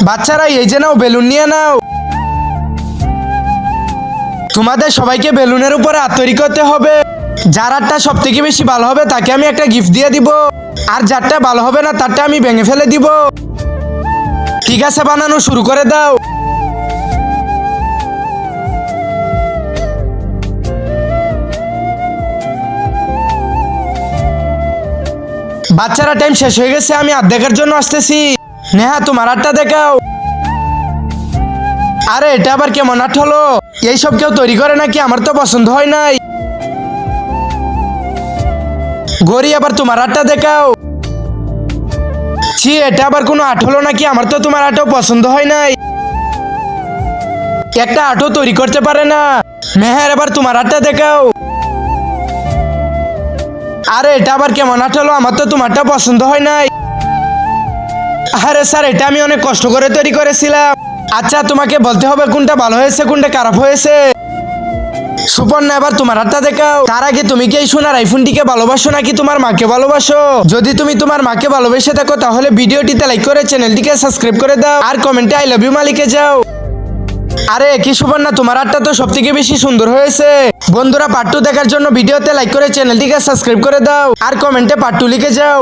বাচ্চারা এই যে নাও, বেলুন নিয়ে নাও। তোমাদের সবাইকে বেলুনের উপরে হাত তৈরি করতে হবে। যার হাতটা সব থেকে বেশি ভালো হবে তাকে আমি একটা গিফট দিয়ে দিব, আর যারটা ভালো হবে না তারটা আমি ভেঙে ফেলে দিব। ঠিক আছে, বানানো শুরু করে দাও। বাচ্চারা টাইম শেষ হয়ে গেছে, আমি হাত দেখার জন্য আসতেছি। নেহা, তোমার হাতটা দেখাও। আরে এটা আবার কেমন আর্ট হলো? এইসব কেউ তৈরি করে নাকি? আমার তো পছন্দ হয় নাই। গৌরী, আবার তোমার আর্টটা দেখাও। ছি, এটা আবার কোনো আর্ট হলো নাকি? আমার তো তোমার আর্টও পছন্দ হয় নাই। একটা আর্টও তৈরি করতে পারে না। মেহের, এবার তোমার আর্টটা দেখাও। আরে এটা আবার কেমন আর্ট হলো? আমার তো তোমারটা পছন্দ হয় নাই। আরে স্যার, এটা আমি অনেক কষ্ট করে তৈরি করেছিলাম। আচ্ছা, তোমাকে বলতে হবে কোনটা ভালো হয়েছে কোনটা খারাপ হয়েছে। সুপর্ণা, এবার তোমার হাতটা দেখাও। তার আগে তুমি কি এই সোনার আইফোনটিকে ভালোবাসো নাকি তোমার মাকে ভালোবাসো? যদি তুমি তোমার মাকে ভালোবেসে থাকো তাহলে ভিডিওটিতে লাইক করে চ্যানেলটিকে সাবস্ক্রাইব করে দাও, আর কমেন্টে আই লাভ ইউ মা লিখে যাও। আরে কি সুপর্ণা, তোমার হাতটা তো সব থেকে বেশি সুন্দর হয়েছে। বন্ধুরা, পার্ট 2 দেখার জন্য ভিডিওতে লাইক করে চ্যানেলটিকে সাবস্ক্রাইব করে দাও, আর কমেন্টে পার্ট 2 লিখে যাও।